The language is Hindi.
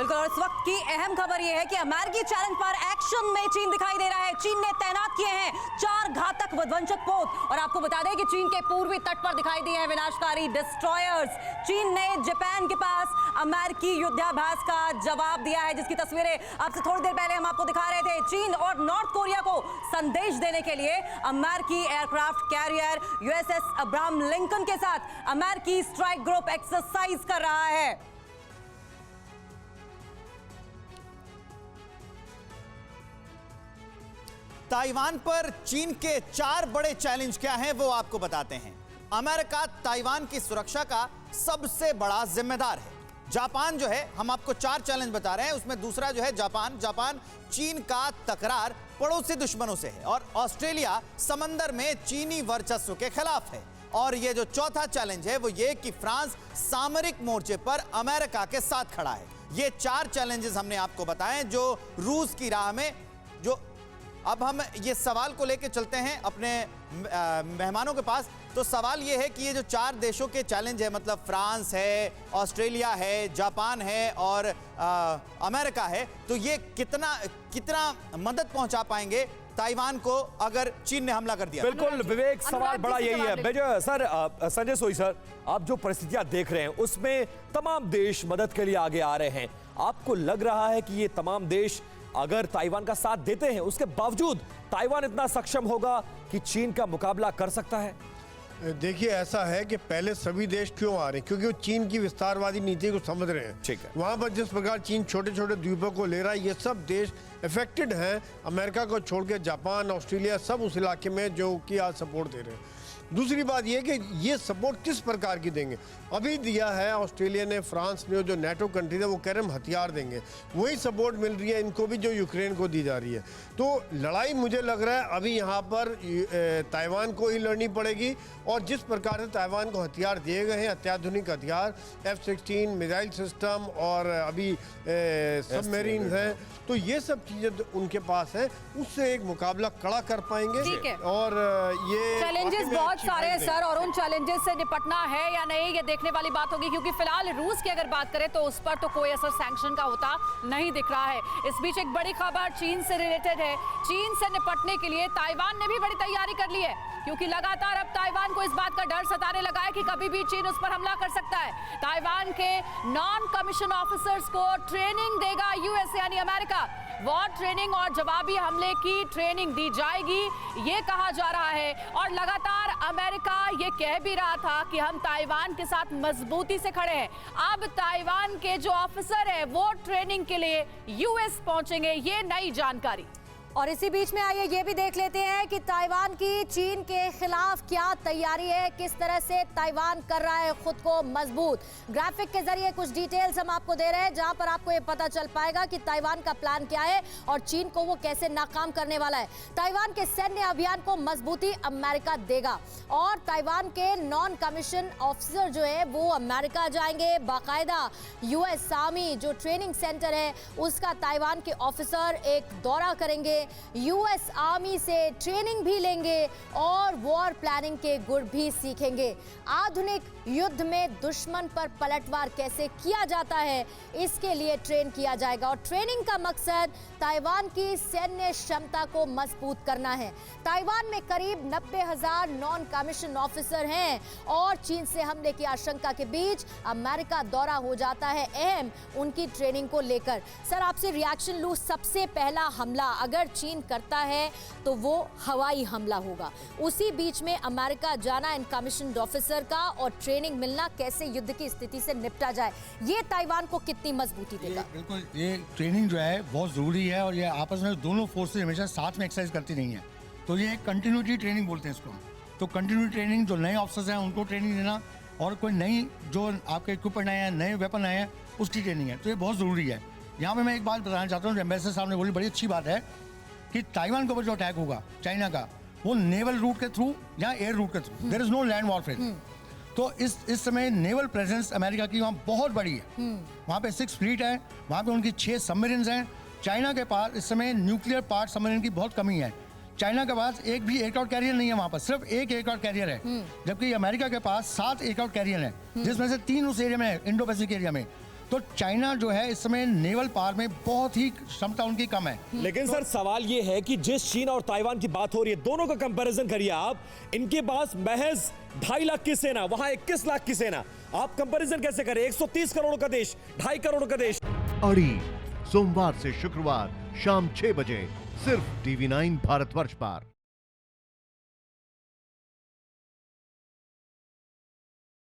बिल्कुल, और इस वक्त की अहम खबर यह है कि अमेरिकी चैलेंज पर एक्शन में चीन दिखाई दे रहा है। चीन ने तैनात किए हैं 4 घातक विध्वंसक पोत और आपको बता दें कि चीन के पूर्वी तट पर दिखाई दिए हैं विनाशकारी डिस्ट्रॉयर्स। चीन ने जापान के पास अमेरिकी युद्धाभ्यास का जवाब दिया है, जिसकी तस्वीरें आपसे थोड़ी देर पहले हम आपको दिखा रहे थे। चीन और नॉर्थ कोरिया को संदेश देने के लिए अमेरिकी aircraft carrier USS Abraham Lincoln के साथ अमेरिकी स्ट्राइक ग्रुप एक्सरसाइज कर रहा है। ताइवान पर चीन के 4 बड़े चैलेंज क्या हैं वो आपको बताते हैं। अमेरिका ताइवान की सुरक्षा का सबसे बड़ा जिम्मेदार है। जापान जो है, हम आपको 4 चैलेंज बता रहे हैं, उसमें दूसरा जो है जापान चीन का तकरार पड़ोसी दुश्मनों से है और ऑस्ट्रेलिया समंदर में चीनी वर्चस्व के खिलाफ है। और ये जो चौथा चैलेंज है वो ये कि फ्रांस सामरिक मोर्चे पर अमेरिका के साथ खड़ा है। ये 4 चैलेंजेस हमने आपको बताए जो रूस की राह में। जो अब हम ये सवाल को लेकर चलते हैं अपने मेहमानों के पास। तो सवाल ये है कि ये जो 4 देशों के चैलेंज है, मतलब फ्रांस है, ऑस्ट्रेलिया है, जापान है और अमेरिका है, तो ये कितना मदद पहुंचा पाएंगे ताइवान को अगर चीन ने हमला कर दिया? बिल्कुल विवेक, सवाल बड़ा यही है। मेजर सर, संजय सोई सर, आप जो परिस्थितियां देख रहे हैं उसमें तमाम देश मदद के लिए आगे आ रहे हैं। आपको लग रहा है कि ये तमाम देश अगर ताइवान का साथ देते हैं, उसके बावजूद ताइवान इतना सक्षम होगा कि चीन का मुकाबला कर सकता है? देखिए, ऐसा है कि पहले सभी देश क्यों आ रहे हैं, क्योंकि वो चीन की विस्तारवादी नीति को समझ रहे हैं। ठीक है। वहां पर जिस प्रकार चीन छोटे छोटे द्वीपों को ले रहा है, ये सब देश इफेक्टेड हैं। अमेरिका को छोड़ के जापान, ऑस्ट्रेलिया सब उस इलाके में जो कि आज सपोर्ट दे रहे हैं। दूसरी बात यह कि ये सपोर्ट किस प्रकार की देंगे। अभी दिया है ऑस्ट्रेलिया ने, फ्रांस ने, जो नेटो कंट्रीज है वो कह रहे हैं हम हथियार देंगे। वही सपोर्ट मिल रही है इनको भी जो यूक्रेन को दी जा रही है। तो लड़ाई मुझे लग रहा है अभी यहाँ पर ताइवान को ही लड़नी पड़ेगी। और जिस प्रकार से ताइवान को हथियार दिए गए हैं, अत्याधुनिक हथियार, F-16 मिसाइल सिस्टम और अभी सबमरीन हैं, तो ये सब चीज़ें उनके पास है, उससे एक मुकाबला कड़ा कर पाएंगे। और ये चैलेंजेस बहुत सारे हैं सर, और उन चैलेंजेस से निपटना है या नहीं ये देखने वाली बात होगी, क्योंकि फिलहाल रूस की अगर बात करें तो उस पर तो कोई असर सैंक्शन का होता नहीं दिख रहा है। इस बीच एक बड़ी खबर चीन से रिलेटेड है। चीन से निपटने के लिए ताइवान ने भी बड़ी तैयारी कर ली है, क्योंकि लगातार अब ताइवान को इस बात का डर सताने लगा है कि कभी भी चीन उस पर हमला कर सकता है। ताइवान के नॉन कमीशन ऑफिसर्स को ट्रेनिंग देगा यूएस यानी अमेरिका। वॉर ट्रेनिंग और जवाबी हमले की ट्रेनिंग दी जाएगी, ये कहा जा रहा है। और लगातार अमेरिका ये कह भी रहा था कि हम ताइवान के साथ मजबूती से खड़े हैं। अब ताइवान के जो ऑफिसर है वो ट्रेनिंग के लिए यूएस पहुंचेंगे, ये नई जानकारी। और इसी बीच में आइए ये भी देख लेते हैं कि ताइवान की चीन के खिलाफ क्या तैयारी है, किस तरह से ताइवान कर रहा है खुद को मजबूत। ग्राफिक के जरिए कुछ डिटेल्स हम आपको दे रहे हैं, जहां पर आपको ये पता चल पाएगा कि ताइवान का प्लान क्या है और चीन को वो कैसे नाकाम करने वाला है। ताइवान के सैन्य अभियान को मजबूती अमेरिका देगा और ताइवान के नॉन कमीशन ऑफिसर जो है वो अमेरिका जाएंगे। बाकायदा यूएस आर्मी जो ट्रेनिंग सेंटर है उसका ताइवान के ऑफिसर एक दौरा करेंगे, यूएस आर्मी से ट्रेनिंग भी लेंगे और वॉर प्लानिंग के गुर भी सीखेंगे। आधुनिक युद्ध में दुश्मन पर पलटवार कैसे किया जाता है इसके लिए ट्रेन किया जाएगा और ट्रेनिंग का मकसद ताइवान की सैन्य क्षमता को मजबूत करना है। ताइवान में करीब 90,000 नॉन कमीशन ऑफिसर हैं और चीन से हमले की आशंका के बीच अमेरिका दौरा हो जाता है अहम उनकी ट्रेनिंग को लेकर। सर, आपसे रिएक्शन लूं, सबसे पहला हमला अगर चीन करता है तो वो हवाई हमला होगा। उसी बीच में अमेरिका जाना इन कमीशन ऑफिसर का और ट्रेनिंग मिलना, कैसे युद्ध की स्थिति से निपटा जाए, ये ताइवान को कितनी मजबूती देगा? बिल्कुल, ये ट्रेनिंग जो है बहुत ज़रूरी है और ये आपस में दोनों फोर्सेस हमेशा साथ में एक्सरसाइज करती नहीं है, तो ये कंटिन्यूटी ट्रेनिंग बोलते हैं इसको। तो कंटिन्यूटी ट्रेनिंग, जो नए ऑफिसर्स हैं उनको ट्रेनिंग देना और कोई नई जो आपके इक्विपमेंट आए हैं, नए वेपन आए हैं, उसकी ट्रेनिंग है, तो ये बहुत ज़रूरी है। यहाँ पे मैं एक बात बताना चाहता हूँ, एम्बेसडर साहब ने बोली, बड़ी अच्छी बात है कि ताइवान के ऊपर जो अटैक होगा चाइना का, वो नेवल रूट के थ्रू या एयर रूट के through, there is no land warfare. तो इस समय नेवल प्रेजेंस अमेरिका की वहाँ बहुत बड़ी है। वहाँ पे 6 फ्लीट है, वहाँ पे उनकी 6 सबमरीन्स हैं। चाइना के पास इस समय न्यूक्लियर पार्ट सबमरीन की बहुत कमी है। चाइना के पास एक भी एयरक्राफ्ट कैरियर नहीं है, वहाँ पर सिर्फ एक एयरक्राफ्ट कैरियर है, जबकि अमेरिका के पास 7 एयरक्राफ्ट कैरियर है, जिसमें से 3 उस एरिया में है, इंडो पैसिफिक एरिया में। तो चाइना जो है इस समय नेवल पावर में बहुत ही क्षमता उनकी कम है। लेकिन सर सवाल ये है कि जिस चीन और ताइवान की बात हो रही है, दोनों का कंपैरिजन करिए आप। इनके पास महज 2.5 लाख की सेना, वहां 21 लाख की सेना। आप कंपैरिजन कैसे करें? 130 करोड़ का देश, 2.5 करोड़ का देश। अड़ी सोमवार से शुक्रवार शाम 6 बजे सिर्फ TV9 भारतवर्ष पर।